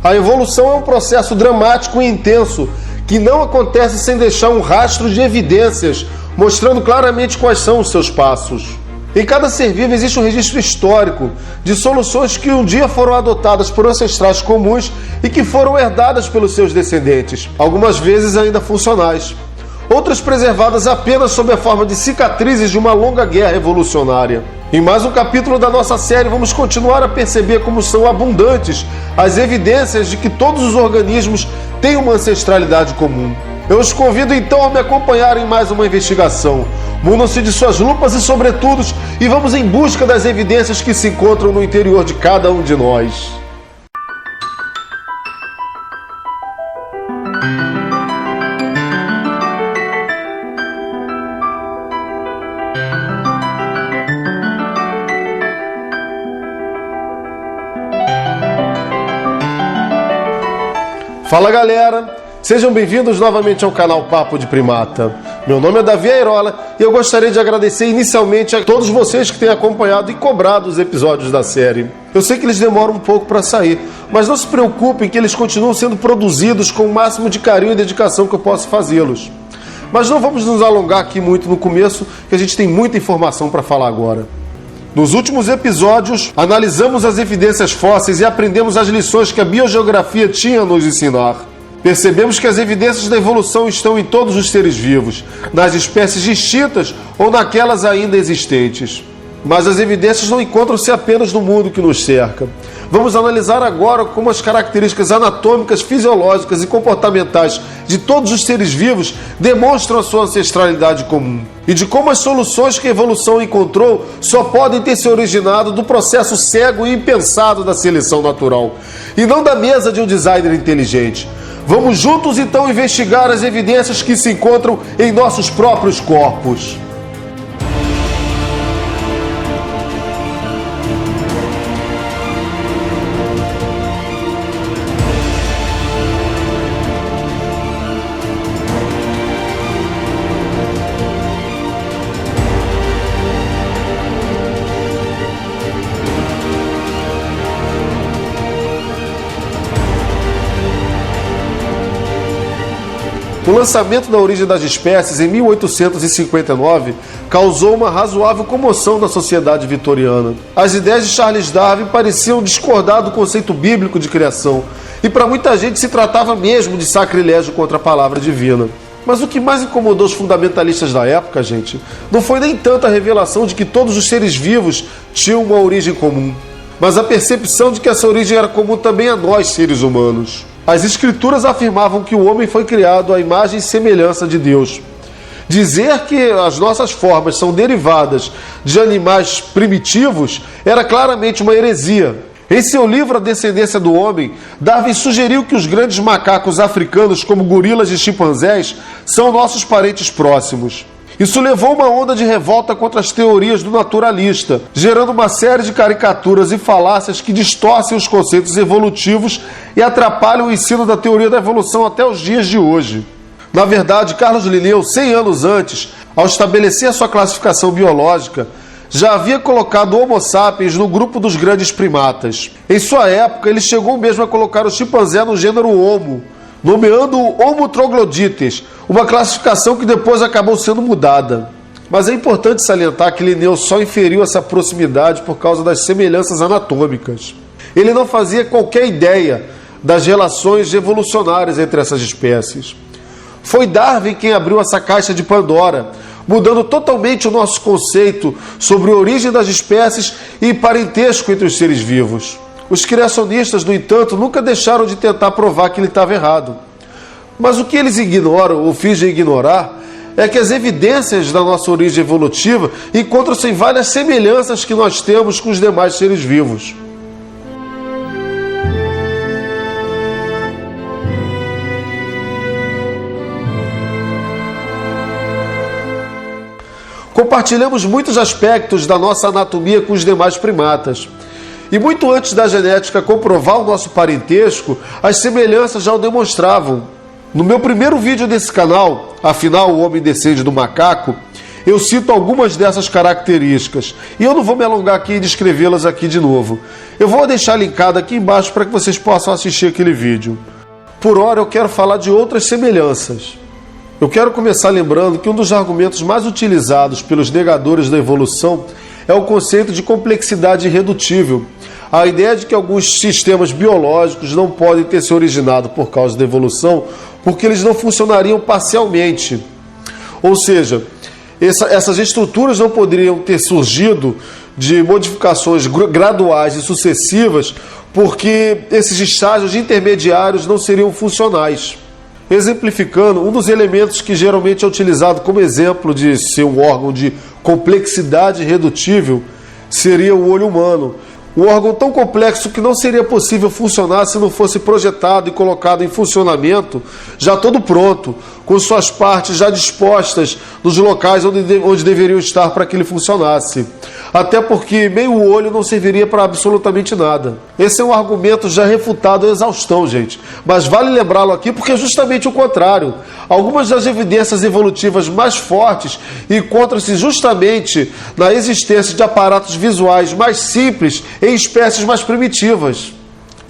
A evolução é um processo dramático e intenso que não acontece sem deixar um rastro de evidências, mostrando claramente quais são os seus passos. Em cada ser vivo existe um registro histórico de soluções que um dia foram adotadas por ancestrais comuns e que foram herdadas pelos seus descendentes, algumas vezes ainda funcionais. Outras preservadas apenas sob a forma de cicatrizes de uma longa guerra evolucionária. Em mais um capítulo da nossa série, vamos continuar a perceber como são abundantes as evidências de que todos os organismos têm uma ancestralidade comum. Eu os convido então a me acompanhar em mais uma investigação. Munam-se de suas lupas e sobretudos e vamos em busca das evidências que se encontram no interior de cada um de nós. Fala galera, sejam bem-vindos novamente ao canal Papo de Primata. Meu nome é Davi Airola e eu gostaria de agradecer inicialmente a todos vocês que têm acompanhado e cobrado os episódios da série. Eu sei que eles demoram um pouco para sair, mas não se preocupem que eles continuam sendo produzidos com o máximo de carinho e dedicação que eu posso fazê-los. Mas não vamos nos alongar aqui muito no começo, que a gente tem muita informação para falar agora. Nos últimos episódios, analisamos as evidências fósseis e aprendemos as lições que a biogeografia tinha a nos ensinar. Percebemos que as evidências da evolução estão em todos os seres vivos, nas espécies extintas ou naquelas ainda existentes. Mas as evidências não encontram-se apenas no mundo que nos cerca. Vamos analisar agora como as características anatômicas, fisiológicas e comportamentais de todos os seres vivos demonstram a sua ancestralidade comum. E de como as soluções que a evolução encontrou só podem ter se originado do processo cego e impensado da seleção natural, e não da mesa de um designer inteligente. Vamos juntos então investigar as evidências que se encontram em nossos próprios corpos. O lançamento da Origem das Espécies, em 1859, causou uma razoável comoção na sociedade vitoriana. As ideias de Charles Darwin pareciam discordar do conceito bíblico de criação, e para muita gente se tratava mesmo de sacrilégio contra a palavra divina. Mas o que mais incomodou os fundamentalistas da época, gente, não foi nem tanto a revelação de que todos os seres vivos tinham uma origem comum, mas a percepção de que essa origem era comum também a nós, seres humanos. As escrituras afirmavam que o homem foi criado à imagem e semelhança de Deus. Dizer que as nossas formas são derivadas de animais primitivos era claramente uma heresia. Em seu livro A Descendência do Homem, Darwin sugeriu que os grandes macacos africanos, como gorilas e chimpanzés, são nossos parentes próximos. Isso levou uma onda de revolta contra as teorias do naturalista, gerando uma série de caricaturas e falácias que distorcem os conceitos evolutivos e atrapalham o ensino da teoria da evolução até os dias de hoje. Na verdade, Carlos Linneu, 100 anos antes, ao estabelecer a sua classificação biológica, já havia colocado o Homo sapiens no grupo dos grandes primatas. Em sua época, ele chegou mesmo a colocar o chimpanzé no gênero Homo, nomeando o Homo troglodytes, uma classificação que depois acabou sendo mudada. Mas é importante salientar que Linneu só inferiu essa proximidade por causa das semelhanças anatômicas. Ele não fazia qualquer ideia das relações evolucionárias entre essas espécies. Foi Darwin quem abriu essa caixa de Pandora, mudando totalmente o nosso conceito sobre a origem das espécies e parentesco entre os seres vivos. Os criacionistas, no entanto, nunca deixaram de tentar provar que ele estava errado. Mas o que eles ignoram ou fingem ignorar é que as evidências da nossa origem evolutiva encontram-se em várias semelhanças que nós temos com os demais seres vivos. Compartilhamos muitos aspectos da nossa anatomia com os demais primatas. E muito antes da genética comprovar o nosso parentesco, as semelhanças já o demonstravam. No meu primeiro vídeo desse canal, afinal o homem descende do macaco, eu cito algumas dessas características. E eu não vou me alongar aqui e descrevê-las aqui de novo. Eu vou deixar linkado aqui embaixo para que vocês possam assistir aquele vídeo. Por hora, eu quero falar de outras semelhanças. Eu quero começar lembrando que um dos argumentos mais utilizados pelos negadores da evolução é o conceito de complexidade irredutível. A ideia de que alguns sistemas biológicos não podem ter se originado por causa da evolução porque eles não funcionariam parcialmente. Ou seja, essas estruturas não poderiam ter surgido de modificações graduais e sucessivas porque esses estágios intermediários não seriam funcionais. Exemplificando, um dos elementos que geralmente é utilizado como exemplo de ser um órgão de complexidade irredutível seria o olho humano. Um órgão tão complexo que não seria possível funcionar se não fosse projetado e colocado em funcionamento, já todo pronto, com suas partes já dispostas nos locais onde deveriam estar para que ele funcionasse. Até porque meio olho não serviria para absolutamente nada. Esse é um argumento já refutado à exaustão, gente. Mas vale lembrá-lo aqui porque é justamente o contrário. Algumas das evidências evolutivas mais fortes encontram-se justamente na existência de aparatos visuais mais simples em espécies mais primitivas.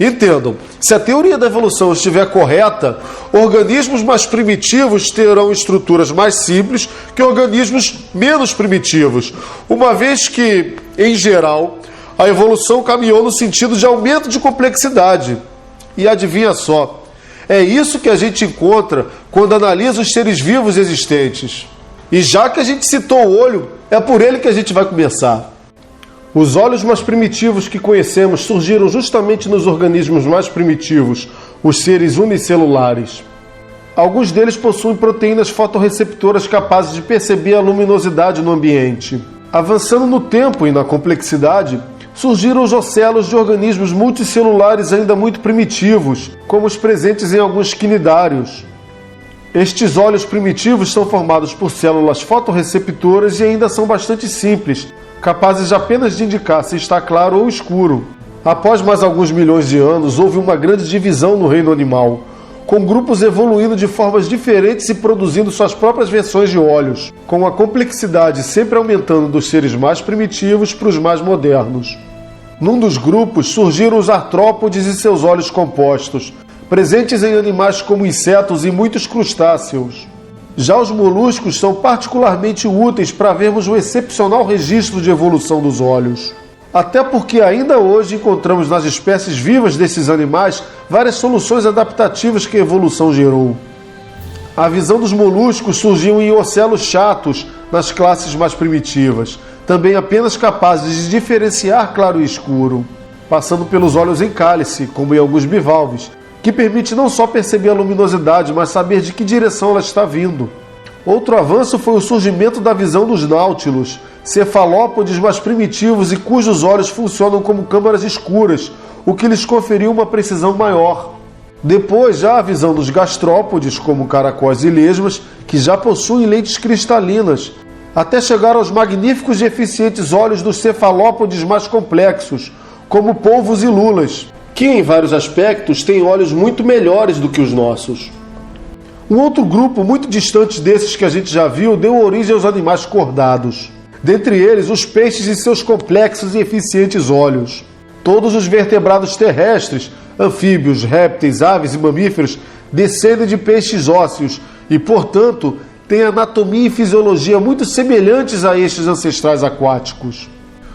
Entendam, se a teoria da evolução estiver correta, organismos mais primitivos terão estruturas mais simples que organismos menos primitivos, uma vez que, em geral, a evolução caminhou no sentido de aumento de complexidade. E adivinha só, é isso que a gente encontra quando analisa os seres vivos existentes. E já que a gente citou o olho, é por ele que a gente vai começar. Os olhos mais primitivos que conhecemos surgiram justamente nos organismos mais primitivos, os seres unicelulares. Alguns deles possuem proteínas fotorreceptoras capazes de perceber a luminosidade no ambiente. Avançando no tempo e na complexidade, surgiram os ocelos de organismos multicelulares ainda muito primitivos, como os presentes em alguns quinidários. Estes olhos primitivos são formados por células fotorreceptoras e ainda são bastante simples, capazes apenas de indicar se está claro ou escuro. Após mais alguns milhões de anos, houve uma grande divisão no reino animal, com grupos evoluindo de formas diferentes e produzindo suas próprias versões de olhos, com a complexidade sempre aumentando dos seres mais primitivos para os mais modernos. Num dos grupos surgiram os artrópodes e seus olhos compostos, presentes em animais como insetos e muitos crustáceos. Já os moluscos são particularmente úteis para vermos o excepcional registro de evolução dos olhos. Até porque ainda hoje encontramos nas espécies vivas desses animais várias soluções adaptativas que a evolução gerou. A visão dos moluscos surgiu em ocelos chatos nas classes mais primitivas, também apenas capazes de diferenciar claro e escuro, passando pelos olhos em cálice, como em alguns bivalves, que permite não só perceber a luminosidade, mas saber de que direção ela está vindo. Outro avanço foi o surgimento da visão dos náutilos, cefalópodes mais primitivos e cujos olhos funcionam como câmaras escuras, o que lhes conferiu uma precisão maior. Depois, já a visão dos gastrópodes, como caracóis e lesmas, que já possuem lentes cristalinas, até chegar aos magníficos e eficientes olhos dos cefalópodes mais complexos, como polvos e lulas, que em vários aspectos têm olhos muito melhores do que os nossos. Um outro grupo muito distante desses que a gente já viu deu origem aos animais cordados. Dentre eles, os peixes e seus complexos e eficientes olhos. Todos os vertebrados terrestres, anfíbios, répteis, aves e mamíferos descendem de peixes ósseos e, portanto, têm anatomia e fisiologia muito semelhantes a estes ancestrais aquáticos.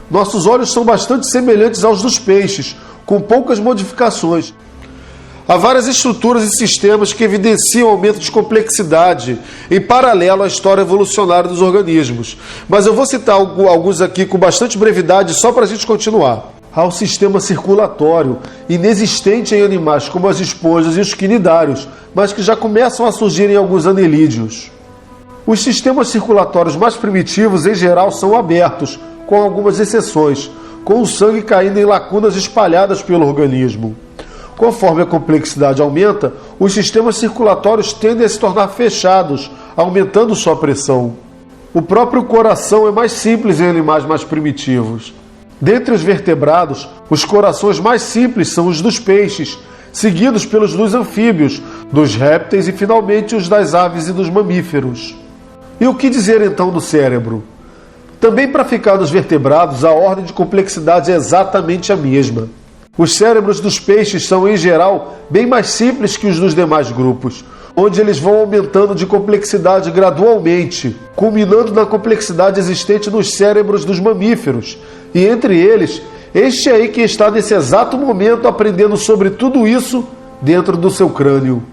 Nossos olhos são bastante semelhantes aos dos peixes, com poucas modificações. Há várias estruturas e sistemas que evidenciam aumento de complexidade em paralelo à história evolucionária dos organismos, mas eu vou citar alguns aqui com bastante brevidade só para a gente continuar. Há o sistema circulatório, inexistente em animais como as esponjas e os quinidários, mas que já começam a surgir em alguns anelídeos. Os sistemas circulatórios mais primitivos, em geral, são abertos, com algumas exceções, com o sangue caindo em lacunas espalhadas pelo organismo. Conforme a complexidade aumenta, os sistemas circulatórios tendem a se tornar fechados, aumentando sua pressão. O próprio coração é mais simples em animais mais primitivos. Dentre os vertebrados, os corações mais simples são os dos peixes, seguidos pelos dos anfíbios, dos répteis e finalmente os das aves e dos mamíferos. E o que dizer então do cérebro? Também para ficar nos vertebrados, a ordem de complexidade é exatamente a mesma. Os cérebros dos peixes são, em geral, bem mais simples que os dos demais grupos, onde eles vão aumentando de complexidade gradualmente, culminando na complexidade existente nos cérebros dos mamíferos. E entre eles, este aí que está nesse exato momento aprendendo sobre tudo isso dentro do seu crânio.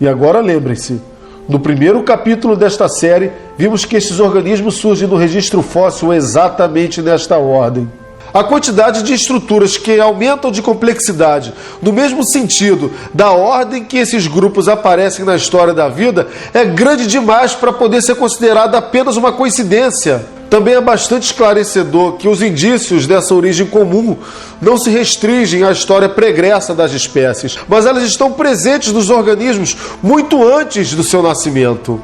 E agora lembrem-se, no primeiro capítulo desta série, vimos que estes organismos surgem no registro fóssil exatamente nesta ordem. A quantidade de estruturas que aumentam de complexidade, no mesmo sentido da ordem que esses grupos aparecem na história da vida, é grande demais para poder ser considerada apenas uma coincidência. Também é bastante esclarecedor que os indícios dessa origem comum não se restringem à história pregressa das espécies, mas elas estão presentes nos organismos muito antes do seu nascimento.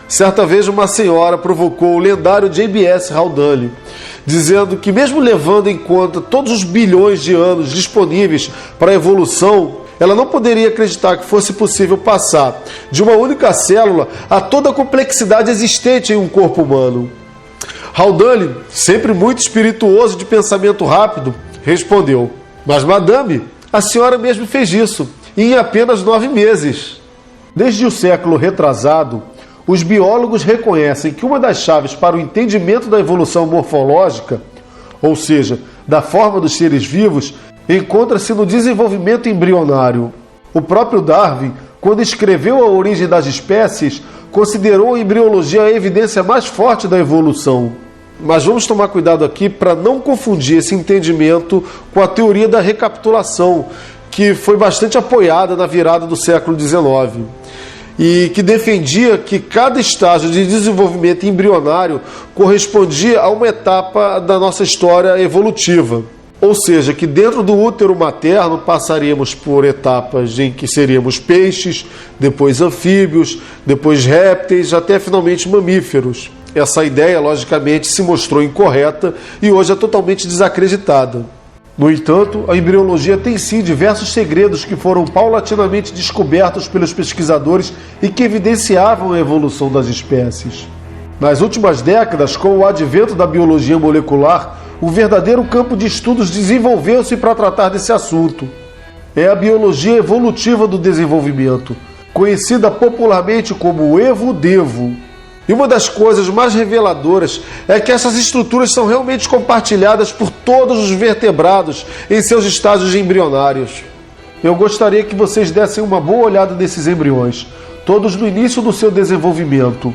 Certa vez uma senhora provocou o lendário J.B.S. Haldane, dizendo que mesmo levando em conta todos os bilhões de anos disponíveis para a evolução, ela não poderia acreditar que fosse possível passar de uma única célula a toda a complexidade existente em um corpo humano. Haldane, sempre muito espirituoso de pensamento rápido, respondeu: "Mas, madame, a senhora mesmo fez isso, e em apenas 9 meses." Desde o século retrasado, os biólogos reconhecem que uma das chaves para o entendimento da evolução morfológica, ou seja, da forma dos seres vivos, encontra-se no desenvolvimento embrionário. O próprio Darwin, quando escreveu A Origem das Espécies, considerou a embriologia a evidência mais forte da evolução. Mas vamos tomar cuidado aqui para não confundir esse entendimento com a teoria da recapitulação, que foi bastante apoiada na virada do século XIX. E que defendia que cada estágio de desenvolvimento embrionário correspondia a uma etapa da nossa história evolutiva. Ou seja, que dentro do útero materno passaríamos por etapas em que seríamos peixes, depois anfíbios, depois répteis, até finalmente mamíferos. Essa ideia, logicamente, se mostrou incorreta e hoje é totalmente desacreditada. No entanto, a embriologia tem sim diversos segredos que foram paulatinamente descobertos pelos pesquisadores e que evidenciavam a evolução das espécies. Nas últimas décadas, com o advento da biologia molecular, um verdadeiro campo de estudos desenvolveu-se para tratar desse assunto. É a biologia evolutiva do desenvolvimento, conhecida popularmente como evo-devo. E uma das coisas mais reveladoras é que essas estruturas são realmente compartilhadas por todos os vertebrados em seus estágios embrionários. Eu gostaria que vocês dessem uma boa olhada nesses embriões, todos no início do seu desenvolvimento.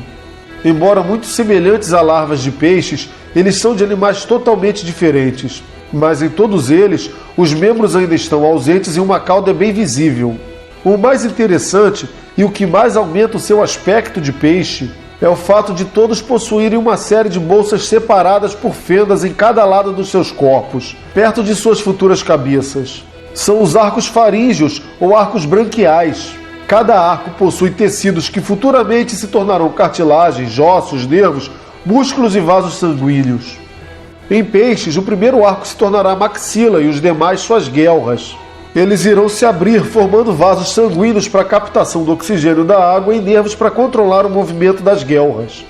Embora muito semelhantes a larvas de peixes, eles são de animais totalmente diferentes. Mas em todos eles, os membros ainda estão ausentes e uma cauda é bem visível. O mais interessante e o que mais aumenta o seu aspecto de peixe é o fato de todos possuírem uma série de bolsas separadas por fendas em cada lado dos seus corpos, perto de suas futuras cabeças. São os arcos faríngeos ou arcos branquiais. Cada arco possui tecidos que futuramente se tornarão cartilagens, ossos, nervos, músculos e vasos sanguíneos. Em peixes, o primeiro arco se tornará maxila e os demais suas guelras. Eles irão se abrir, formando vasos sanguíneos para a captação do oxigênio da água e nervos para controlar o movimento das guelras.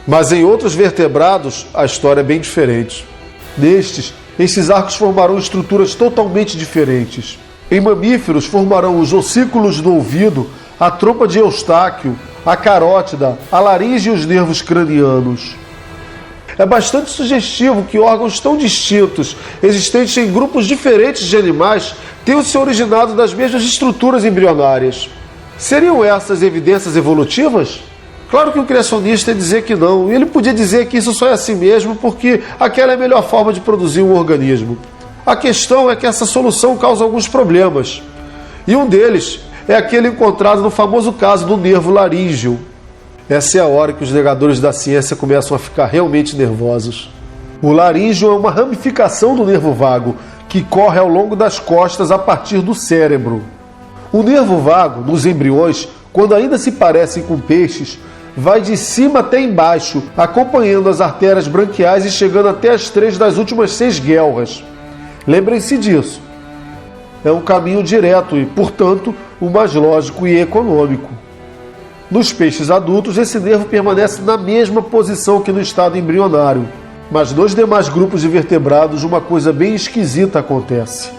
Mas em outros vertebrados, a história é bem diferente. Nestes, esses arcos formarão estruturas totalmente diferentes. Em mamíferos, formarão os ossículos do ouvido, a trompa de Eustáquio, a carótida, a laringe e os nervos cranianos. É bastante sugestivo que órgãos tão distintos, existentes em grupos diferentes de animais, tenham se originado das mesmas estruturas embrionárias. Seriam essas evidências evolutivas? Claro que o criacionista ia dizer que não, e ele podia dizer que isso só é assim mesmo porque aquela é a melhor forma de produzir um organismo. A questão é que essa solução causa alguns problemas, e um deles é aquele encontrado no famoso caso do nervo laríngeo. Essa é a hora que os negadores da ciência começam a ficar realmente nervosos. O laríngeo é uma ramificação do nervo vago, que corre ao longo das costas a partir do cérebro. O nervo vago, nos embriões, quando ainda se parecem com peixes, vai de cima até embaixo, acompanhando as artérias branquiais e chegando até as 3 das últimas 6 guelras. Lembrem-se disso. É um caminho direto e, portanto, o mais lógico e econômico. Nos peixes adultos, esse nervo permanece na mesma posição que no estado embrionário. Mas nos demais grupos de vertebrados, uma coisa bem esquisita acontece.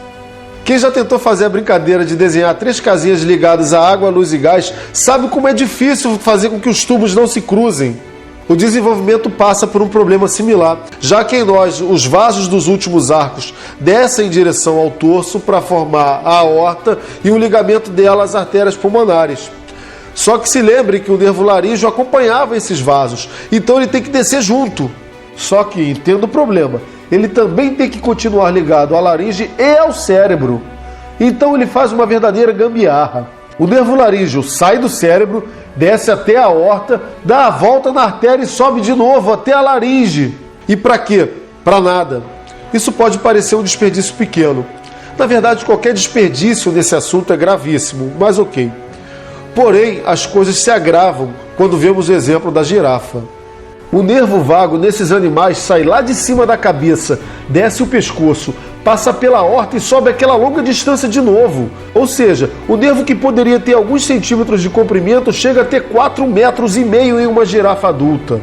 Quem já tentou fazer a brincadeira de desenhar 3 casinhas ligadas a água, luz e gás, sabe como é difícil fazer com que os tubos não se cruzem. O desenvolvimento passa por um problema similar, já que em nós os vasos dos últimos arcos descem em direção ao torso para formar a aorta e o ligamento dela às artérias pulmonares. Só que se lembre que o nervo laríngeo acompanhava esses vasos, então ele tem que descer junto. Só que, entenda o problema, ele também tem que continuar ligado à laringe e ao cérebro. Então ele faz uma verdadeira gambiarra. O nervo laríngeo sai do cérebro, desce até a aorta, dá a volta na artéria e sobe de novo até a laringe. E para quê? Para nada. Isso pode parecer um desperdício pequeno. Na verdade, qualquer desperdício nesse assunto é gravíssimo, mas ok. Porém, as coisas se agravam quando vemos o exemplo da girafa. O nervo vago nesses animais sai lá de cima da cabeça, desce o pescoço, passa pela aorta e sobe aquela longa distância de novo. Ou seja, o nervo que poderia ter alguns centímetros de comprimento chega a ter 4,5 metros em uma girafa adulta.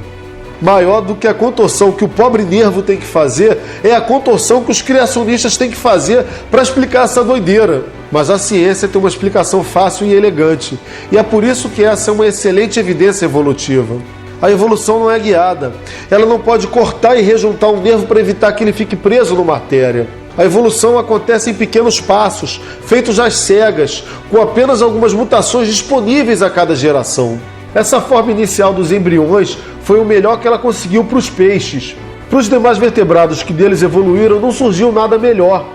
Maior do que a contorção que o pobre nervo tem que fazer é a contorção que os criacionistas têm que fazer para explicar essa doideira. Mas a ciência tem uma explicação fácil e elegante, e é por isso que essa é uma excelente evidência evolutiva. A evolução não é guiada. Ela não pode cortar e rejuntar um nervo para evitar que ele fique preso numa artéria. A evolução acontece em pequenos passos, feitos às cegas, com apenas algumas mutações disponíveis a cada geração. Essa forma inicial dos embriões foi o melhor que ela conseguiu para os peixes. Para os demais vertebrados que deles evoluíram, não surgiu nada melhor.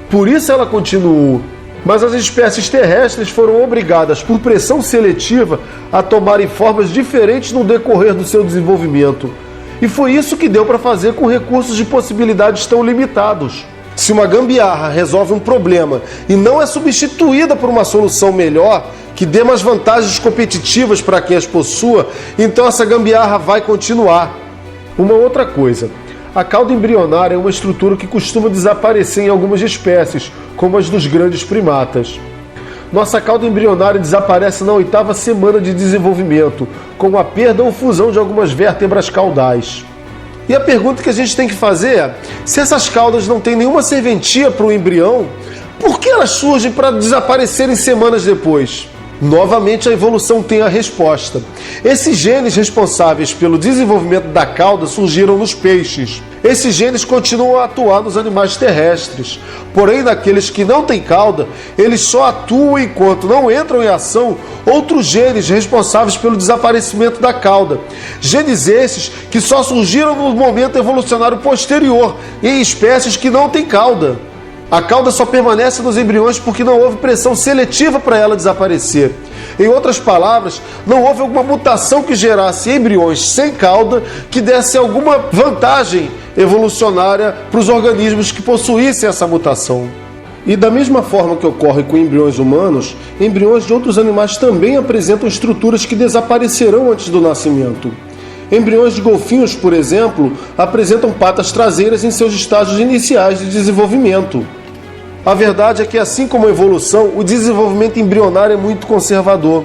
Por isso ela continuou. Mas as espécies terrestres foram obrigadas, por pressão seletiva, a tomarem formas diferentes no decorrer do seu desenvolvimento. E foi isso que deu para fazer com recursos de possibilidades tão limitados. Se uma gambiarra resolve um problema e não é substituída por uma solução melhor, que dê mais vantagens competitivas para quem as possua, então essa gambiarra vai continuar. Uma outra coisa. A cauda embrionária é uma estrutura que costuma desaparecer em algumas espécies, como as dos grandes primatas. Nossa cauda embrionária desaparece na 8ª semana de desenvolvimento, com a perda ou fusão de algumas vértebras caudais. E a pergunta que a gente tem que fazer é, se essas caudas não têm nenhuma serventia para o embrião, por que elas surgem para desaparecerem semanas depois? Novamente a evolução tem a resposta. Esses genes responsáveis pelo desenvolvimento da cauda surgiram nos peixes. Esses genes continuam a atuar nos animais terrestres. Porém, naqueles que não têm cauda, eles só atuam enquanto não entram em ação outros genes responsáveis pelo desaparecimento da cauda. Genes esses que só surgiram no momento evolucionário posterior, em espécies que não têm cauda. A cauda só permanece nos embriões porque não houve pressão seletiva para ela desaparecer. Em outras palavras, não houve alguma mutação que gerasse embriões sem cauda que desse alguma vantagem evolucionária para os organismos que possuíssem essa mutação. E da mesma forma que ocorre com embriões humanos, embriões de outros animais também apresentam estruturas que desaparecerão antes do nascimento. Embriões de golfinhos, por exemplo, apresentam patas traseiras em seus estágios iniciais de desenvolvimento. A verdade é que, assim como a evolução, o desenvolvimento embrionário é muito conservador.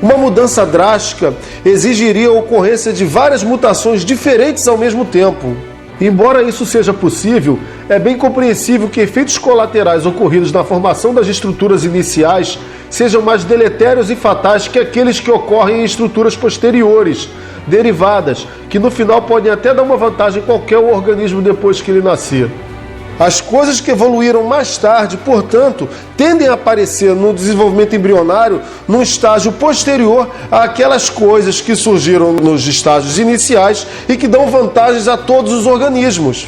Uma mudança drástica exigiria a ocorrência de várias mutações diferentes ao mesmo tempo. Embora isso seja possível, é bem compreensível que efeitos colaterais ocorridos na formação das estruturas iniciais sejam mais deletérios e fatais que aqueles que ocorrem em estruturas posteriores, derivadas, que no final podem até dar uma vantagem a qualquer organismo depois que ele nascer. As coisas que evoluíram mais tarde, portanto, tendem a aparecer no desenvolvimento embrionário num estágio posterior àquelas coisas que surgiram nos estágios iniciais e que dão vantagens a todos os organismos.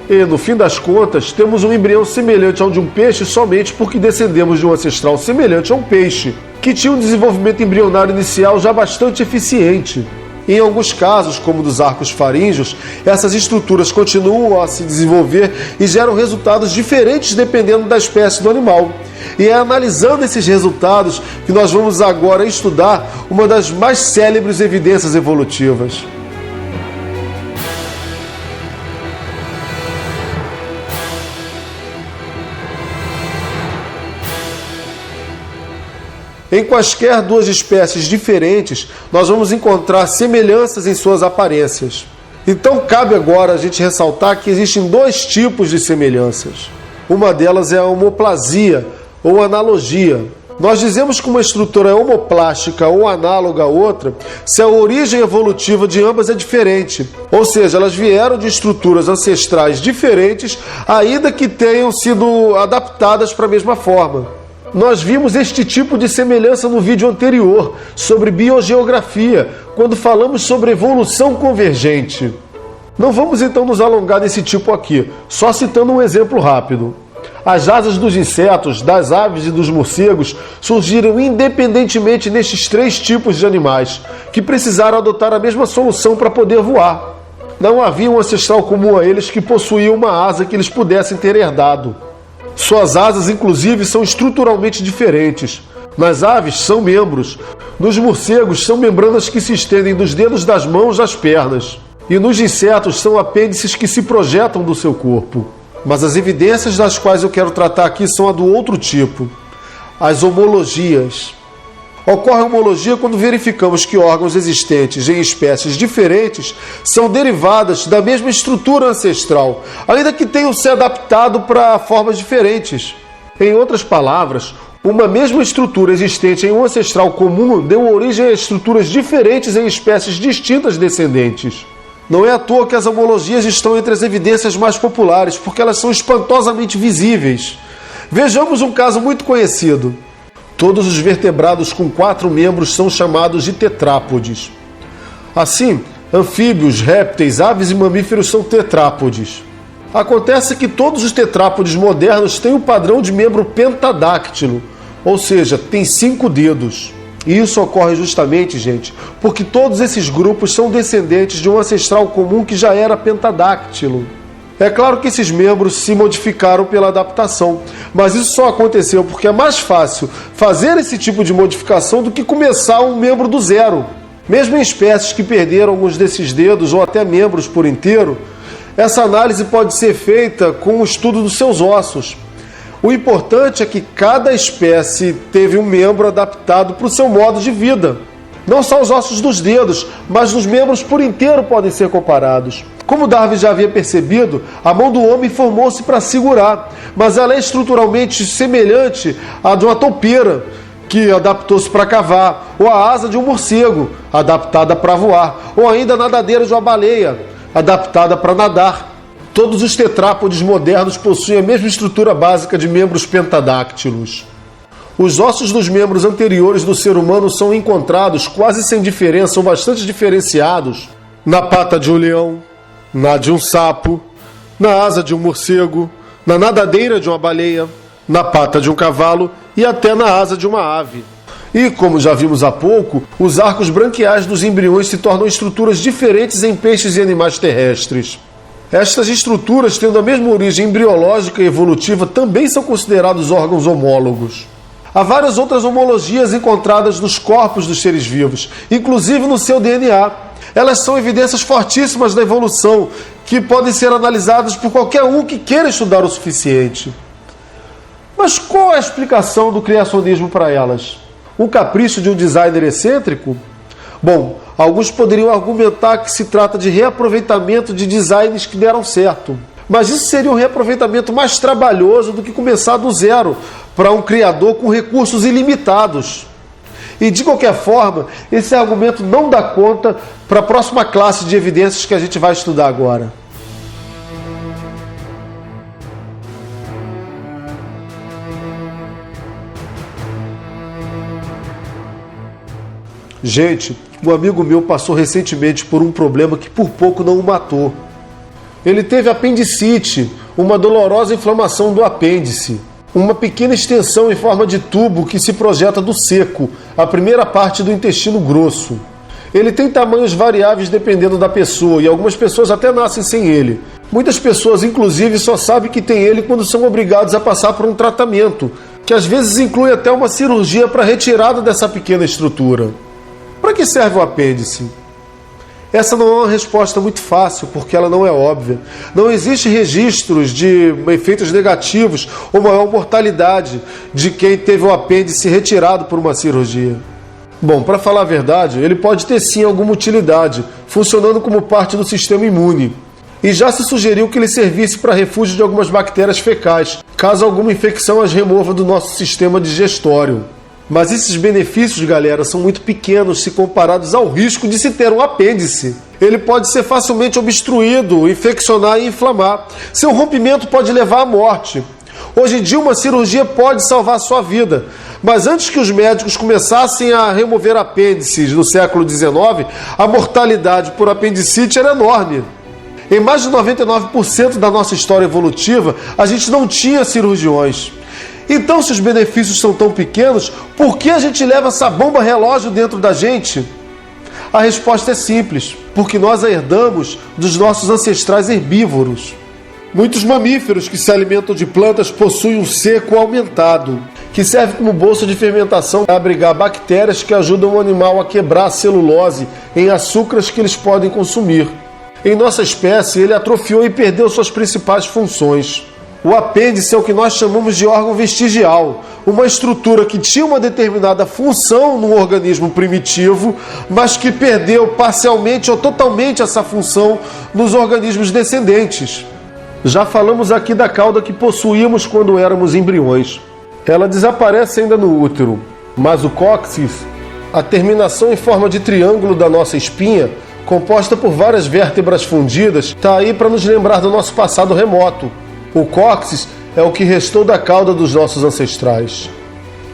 E, no fim das contas, temos um embrião semelhante ao de um peixe somente porque descendemos de um ancestral semelhante a um peixe, que tinha um desenvolvimento embrionário inicial já bastante eficiente. Em alguns casos, como dos arcos faríngeos, essas estruturas continuam a se desenvolver e geram resultados diferentes dependendo da espécie do animal. E é analisando esses resultados que nós vamos agora estudar uma das mais célebres evidências evolutivas. Em quaisquer duas espécies diferentes, nós vamos encontrar semelhanças em suas aparências. Então cabe agora a gente ressaltar que existem dois tipos de semelhanças. Uma delas é a homoplasia ou analogia. Nós dizemos que uma estrutura é homoplástica ou análoga a outra se a origem evolutiva de ambas é diferente. Ou seja, elas vieram de estruturas ancestrais diferentes, ainda que tenham sido adaptadas para a mesma forma. Nós vimos este tipo de semelhança no vídeo anterior, sobre biogeografia, quando falamos sobre evolução convergente. Não vamos então nos alongar nesse tipo aqui, só citando um exemplo rápido. As asas dos insetos, das aves e dos morcegos surgiram independentemente nestes três tipos de animais, que precisaram adotar a mesma solução para poder voar. Não havia um ancestral comum a eles que possuía uma asa que eles pudessem ter herdado. Suas asas, inclusive, são estruturalmente diferentes. Nas aves, são membros. Nos morcegos, são membranas que se estendem dos dedos das mãos às pernas. E nos insetos, são apêndices que se projetam do seu corpo. Mas as evidências das quais eu quero tratar aqui são a do outro tipo, as homologias. Ocorre homologia quando verificamos que órgãos existentes em espécies diferentes são derivadas da mesma estrutura ancestral, ainda que tenham se adaptado para formas diferentes. Em outras palavras, uma mesma estrutura existente em um ancestral comum deu origem a estruturas diferentes em espécies distintas descendentes. Não é à toa que as homologias estão entre as evidências mais populares, porque elas são espantosamente visíveis. Vejamos um caso muito conhecido. Todos os vertebrados com 4 membros são chamados de tetrápodes. Assim, anfíbios, répteis, aves e mamíferos são tetrápodes. Acontece que todos os tetrápodes modernos têm o padrão de membro pentadáctilo, ou seja, têm 5 dedos. E isso ocorre justamente, gente, porque todos esses grupos são descendentes de um ancestral comum que já era pentadáctilo. É claro que esses membros se modificaram pela adaptação, mas isso só aconteceu porque é mais fácil fazer esse tipo de modificação do que começar um membro do zero. Mesmo em espécies que perderam alguns desses dedos ou até membros por inteiro, essa análise pode ser feita com o estudo dos seus ossos. O importante é que cada espécie teve um membro adaptado para o seu modo de vida. Não só os ossos dos dedos, mas os membros por inteiro podem ser comparados. Como Darwin já havia percebido, a mão do homem formou-se para segurar, mas ela é estruturalmente semelhante à de uma toupeira, que adaptou-se para cavar, ou a asa de um morcego, adaptada para voar, ou ainda a nadadeira de uma baleia, adaptada para nadar. Todos os tetrápodes modernos possuem a mesma estrutura básica de membros pentadáctilos. Os ossos dos membros anteriores do ser humano são encontrados quase sem diferença ou bastante diferenciados na pata de um leão, na de um sapo, na asa de um morcego, na nadadeira de uma baleia, na pata de um cavalo e até na asa de uma ave. E, como já vimos há pouco, os arcos branquiais dos embriões se tornam estruturas diferentes em peixes e animais terrestres. Estas estruturas, tendo a mesma origem embriológica e evolutiva, também são considerados órgãos homólogos. Há várias outras homologias encontradas nos corpos dos seres vivos, inclusive no seu DNA. Elas são evidências fortíssimas da evolução, que podem ser analisadas por qualquer um que queira estudar o suficiente. Mas qual é a explicação do criacionismo para elas? Um capricho de um designer excêntrico? Bom, alguns poderiam argumentar que se trata de reaproveitamento de designs que deram certo. Mas isso seria um reaproveitamento mais trabalhoso do que começar do zero para um criador com recursos ilimitados. E de qualquer forma, esse argumento não dá conta para a próxima classe de evidências que a gente vai estudar agora. Gente, um amigo meu passou recentemente por um problema que por pouco não o matou. Ele teve apendicite, uma dolorosa inflamação do apêndice, uma pequena extensão em forma de tubo que se projeta do seco, a primeira parte do intestino grosso. Ele tem tamanhos variáveis dependendo da pessoa e algumas pessoas até nascem sem ele. Muitas pessoas, inclusive, só sabem que tem ele quando são obrigados a passar por um tratamento, que às vezes inclui até uma cirurgia para retirada dessa pequena estrutura. Para que serve o apêndice? Essa não é uma resposta muito fácil, porque ela não é óbvia. Não existe registros de efeitos negativos ou maior mortalidade de quem teve o apêndice retirado por uma cirurgia. Bom, para falar a verdade, ele pode ter sim alguma utilidade, funcionando como parte do sistema imune. E já se sugeriu que ele servisse para refúgio de algumas bactérias fecais, caso alguma infecção as remova do nosso sistema digestório. Mas esses benefícios, galera, são muito pequenos se comparados ao risco de se ter um apêndice. Ele pode ser facilmente obstruído, infeccionar e inflamar. Seu rompimento pode levar à morte. Hoje em dia, uma cirurgia pode salvar a sua vida. Mas antes que os médicos começassem a remover apêndices no século XIX, a mortalidade por apendicite era enorme. Em mais de 99% da nossa história evolutiva, a gente não tinha cirurgiões. Então, se os benefícios são tão pequenos, por que a gente leva essa bomba relógio dentro da gente? A resposta é simples, porque nós a herdamos dos nossos ancestrais herbívoros. Muitos mamíferos que se alimentam de plantas possuem um seco aumentado, que serve como bolsa de fermentação para abrigar bactérias que ajudam o animal a quebrar a celulose em açúcares que eles podem consumir. Em nossa espécie, ele atrofiou e perdeu suas principais funções. O apêndice é o que nós chamamos de órgão vestigial, uma estrutura que tinha uma determinada função no organismo primitivo, mas que perdeu parcialmente ou totalmente essa função nos organismos descendentes. Já falamos aqui da cauda que possuíamos quando éramos embriões. Ela desaparece ainda no útero, mas o cóccix, a terminação em forma de triângulo da nossa espinha, composta por várias vértebras fundidas, está aí para nos lembrar do nosso passado remoto. O cóccix é o que restou da cauda dos nossos ancestrais.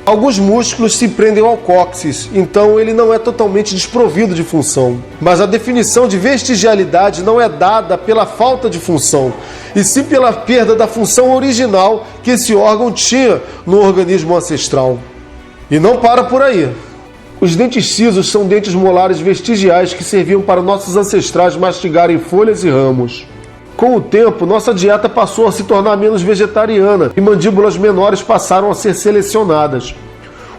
Alguns músculos se prendem ao cóccix, então ele não é totalmente desprovido de função. Mas a definição de vestigialidade não é dada pela falta de função, e sim pela perda da função original que esse órgão tinha no organismo ancestral. E não para por aí. Os dentes cisos são dentes molares vestigiais que serviam para nossos ancestrais mastigarem folhas e ramos. Com o tempo, nossa dieta passou a se tornar menos vegetariana e mandíbulas menores passaram a ser selecionadas.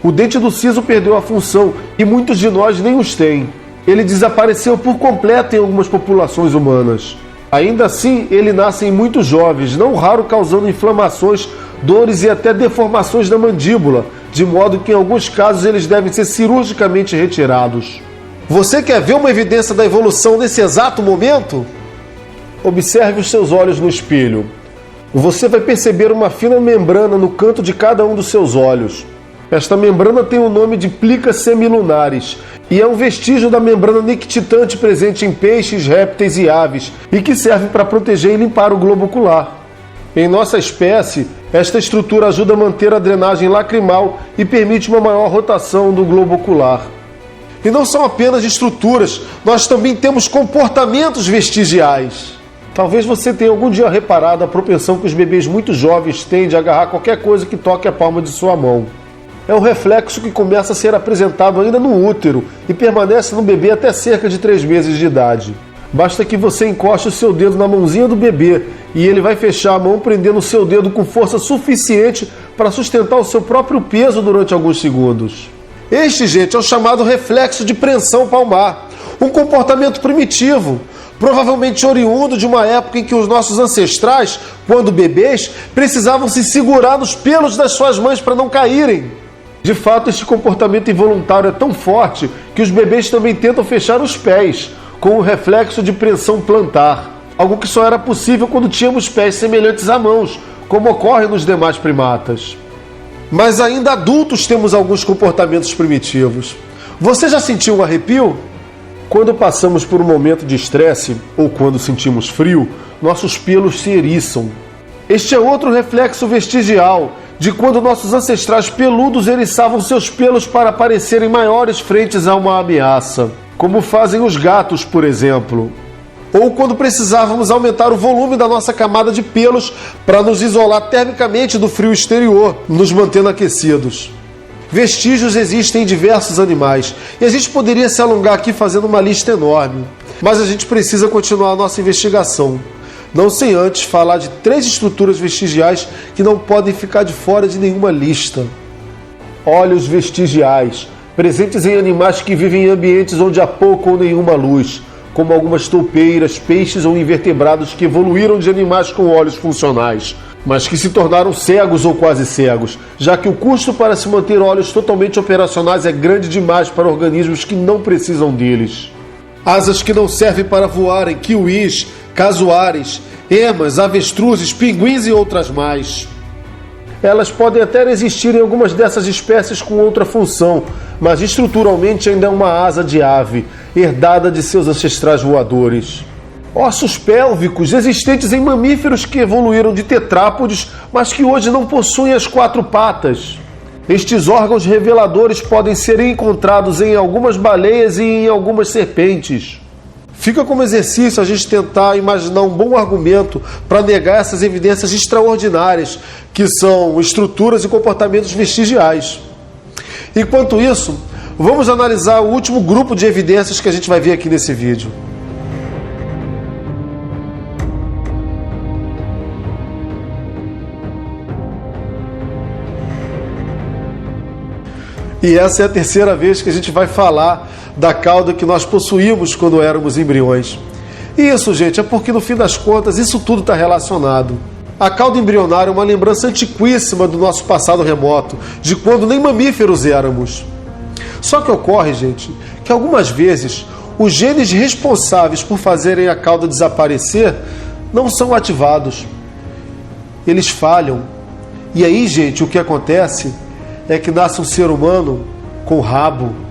O dente do siso perdeu a função e muitos de nós nem os têm. Ele desapareceu por completo em algumas populações humanas. Ainda assim, ele nasce em muitos jovens, não raro causando inflamações, dores e até deformações da mandíbula, de modo que em alguns casos eles devem ser cirurgicamente retirados. Você quer ver uma evidência da evolução nesse exato momento? Observe os seus olhos no espelho. Você vai perceber uma fina membrana no canto de cada um dos seus olhos. Esta membrana tem o nome de plica semilunares e é um vestígio da membrana nictitante presente em peixes, répteis e aves e que serve para proteger e limpar o globo ocular. Em nossa espécie, esta estrutura ajuda a manter a drenagem lacrimal e permite uma maior rotação do globo ocular. E não são apenas estruturas, nós também temos comportamentos vestigiais. Talvez você tenha algum dia reparado a propensão que os bebês muito jovens têm de agarrar qualquer coisa que toque a palma de sua mão. É um reflexo que começa a ser apresentado ainda no útero e permanece no bebê até cerca de 3 meses de idade. Basta que você encoste o seu dedo na mãozinha do bebê e ele vai fechar a mão prendendo o seu dedo com força suficiente para sustentar o seu próprio peso durante alguns segundos. Este, gente, é o chamado reflexo de preensão palmar, um comportamento primitivo, provavelmente oriundo de uma época em que os nossos ancestrais, quando bebês, precisavam se segurar nos pelos das suas mães para não caírem. De fato, este comportamento involuntário é tão forte que os bebês também tentam fechar os pés, com o reflexo de preensão plantar, algo que só era possível quando tínhamos pés semelhantes a mãos, como ocorre nos demais primatas. Mas ainda adultos temos alguns comportamentos primitivos. Você já sentiu um arrepio? Quando passamos por um momento de estresse ou quando sentimos frio, nossos pelos se eriçam. Este é outro reflexo vestigial de quando nossos ancestrais peludos eriçavam seus pelos para parecerem maiores frente a uma ameaça, como fazem os gatos, por exemplo. Ou quando precisávamos aumentar o volume da nossa camada de pelos para nos isolar termicamente do frio exterior, nos mantendo aquecidos. Vestígios existem em diversos animais, e a gente poderia se alongar aqui fazendo uma lista enorme. Mas a gente precisa continuar a nossa investigação, não sem antes falar de 3 estruturas vestigiais que não podem ficar de fora de nenhuma lista. Olhos vestigiais, presentes em animais que vivem em ambientes onde há pouca ou nenhuma luz, como algumas toupeiras, peixes ou invertebrados que evoluíram de animais com olhos funcionais, mas que se tornaram cegos ou quase cegos, já que o custo para se manter olhos totalmente operacionais é grande demais para organismos que não precisam deles. Asas que não servem para voarem, kiwis, casuares, emas, avestruzes, pinguins e outras mais. Elas podem até existir em algumas dessas espécies com outra função, mas estruturalmente ainda é uma asa de ave, herdada de seus ancestrais voadores. Ossos pélvicos existentes em mamíferos que evoluíram de tetrápodes, mas que hoje não possuem as 4 patas. Estes órgãos reveladores podem ser encontrados em algumas baleias e em algumas serpentes. Fica como exercício a gente tentar imaginar um bom argumento para negar essas evidências extraordinárias, que são estruturas e comportamentos vestigiais. Enquanto isso, vamos analisar o último grupo de evidências que a gente vai ver aqui nesse vídeo. E essa é a terceira vez que a gente vai falar da cauda que nós possuímos quando éramos embriões. E isso, gente, é porque no fim das contas isso tudo está relacionado. A cauda embrionária é uma lembrança antiquíssima do nosso passado remoto, de quando nem mamíferos éramos. Só que ocorre, gente, que algumas vezes os genes responsáveis por fazerem a cauda desaparecer não são ativados. Eles falham. E aí, gente, o que acontece é que nasce um ser humano com rabo.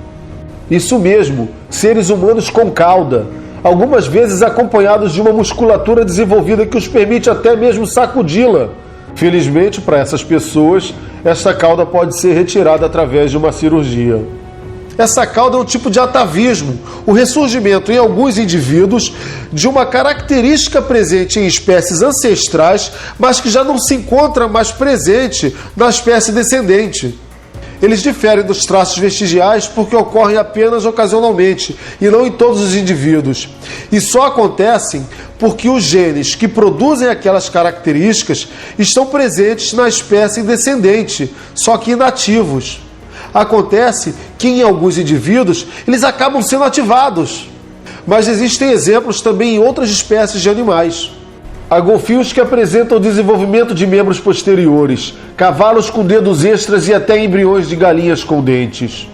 Isso mesmo, seres humanos com cauda, algumas vezes acompanhados de uma musculatura desenvolvida que os permite até mesmo sacudi-la. Felizmente, para essas pessoas, essa cauda pode ser retirada através de uma cirurgia. Essa cauda é um tipo de atavismo, o ressurgimento em alguns indivíduos de uma característica presente em espécies ancestrais, mas que já não se encontra mais presente na espécie descendente. Eles diferem dos traços vestigiais porque ocorrem apenas ocasionalmente e não em todos os indivíduos. E só acontecem porque os genes que produzem aquelas características estão presentes na espécie descendente, só que inativos. Acontece que em alguns indivíduos eles acabam sendo ativados. Mas existem exemplos também em outras espécies de animais. Há golfinhos que apresentam desenvolvimento de membros posteriores, cavalos com dedos extras e até embriões de galinhas com dentes.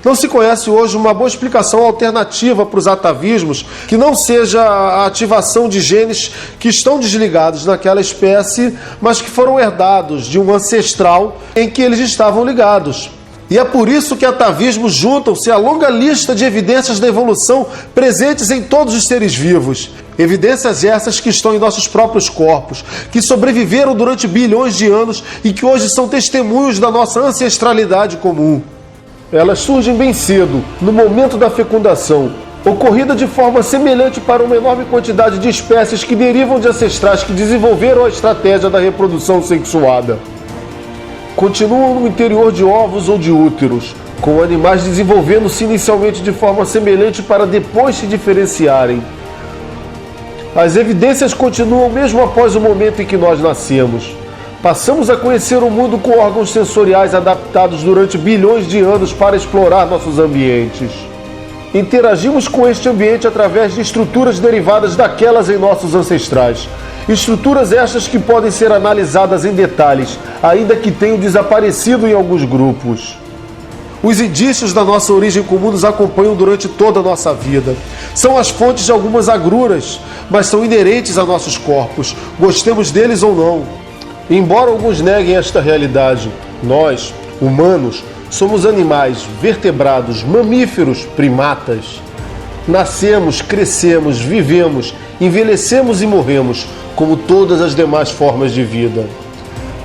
Não se conhece hoje uma boa explicação alternativa para os atavismos que não seja a ativação de genes que estão desligados naquela espécie, mas que foram herdados de um ancestral em que eles estavam ligados. E é por isso que atavismos juntam-se à longa lista de evidências da evolução presentes em todos os seres vivos. Evidências essas que estão em nossos próprios corpos, que sobreviveram durante bilhões de anos e que hoje são testemunhos da nossa ancestralidade comum. Elas surgem bem cedo, no momento da fecundação, ocorrida de forma semelhante para uma enorme quantidade de espécies que derivam de ancestrais que desenvolveram a estratégia da reprodução sexuada. Continuam no interior de ovos ou de úteros, com animais desenvolvendo-se inicialmente de forma semelhante para depois se diferenciarem. As evidências continuam mesmo após o momento em que nós nascemos. Passamos a conhecer o mundo com órgãos sensoriais adaptados durante bilhões de anos para explorar nossos ambientes. Interagimos com este ambiente através de estruturas derivadas daquelas em nossos ancestrais. Estruturas estas que podem ser analisadas em detalhes, ainda que tenham desaparecido em alguns grupos. Os indícios da nossa origem comum nos acompanham durante toda a nossa vida. São as fontes de algumas agruras, mas são inerentes a nossos corpos, gostemos deles ou não. Embora alguns neguem esta realidade, nós, humanos, somos animais, vertebrados, mamíferos, primatas. Nascemos, crescemos, vivemos, envelhecemos e morremos, como todas as demais formas de vida.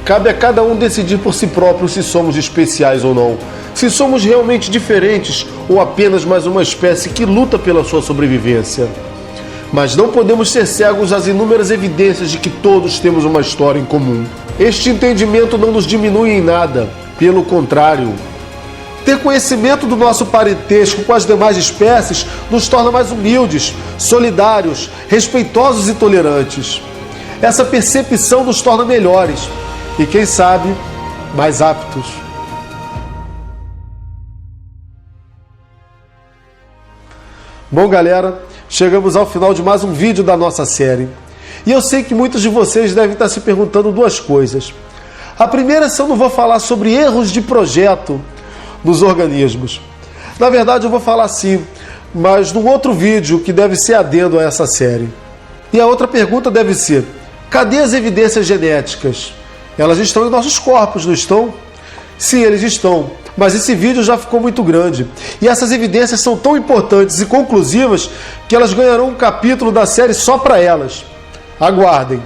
Cabe a cada um decidir por si próprio se somos especiais ou não, se somos realmente diferentes ou apenas mais uma espécie que luta pela sua sobrevivência. Mas não podemos ser cegos às inúmeras evidências de que todos temos uma história em comum. Este entendimento não nos diminui em nada, pelo contrário. Ter conhecimento do nosso parentesco com as demais espécies nos torna mais humildes, solidários, respeitosos e tolerantes. Essa percepção nos torna melhores e, quem sabe, mais aptos. Bom, galera, chegamos ao final de mais um vídeo da nossa série. E eu sei que muitos de vocês devem estar se perguntando duas coisas. A primeira é se eu não vou falar sobre erros de projeto nos organismos. Na verdade, eu vou falar sim, mas num outro vídeo que deve ser adendo a essa série. E a outra pergunta deve ser: cadê as evidências genéticas? Elas estão em nossos corpos, não estão? Sim, eles estão. Mas esse vídeo já ficou muito grande. E essas evidências são tão importantes e conclusivas que elas ganharão um capítulo da série só para elas. Aguardem.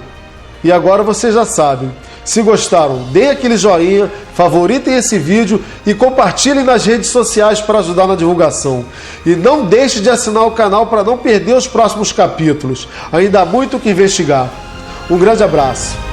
E agora vocês já sabem. Se gostaram, deem aquele joinha, favoritem esse vídeo e compartilhem nas redes sociais para ajudar na divulgação. E não deixe de assinar o canal para não perder os próximos capítulos. Ainda há muito o que investigar. Um grande abraço.